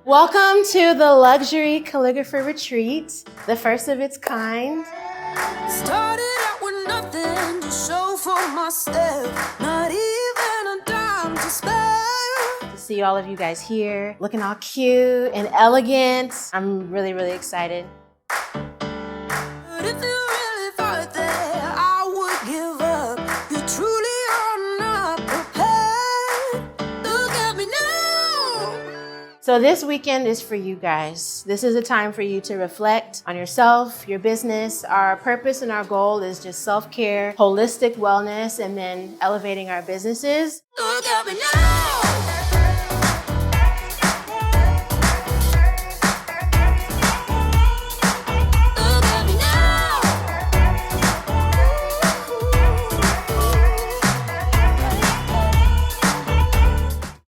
Welcome to the Luxury Calligrapher Retreat, the first of its kind. Started out with nothing to show for myself, not even a dime to spare. To see all of you guys here, looking all cute and elegant. I'm really, really excited. But if you really thought that I would give up, you truly are not prepared. Look at me now. So this weekend is for you guys. This is a time for you to reflect on yourself, your business. Our purpose and our goal is just self-care, holistic wellness, and then elevating our businesses. Look at me now.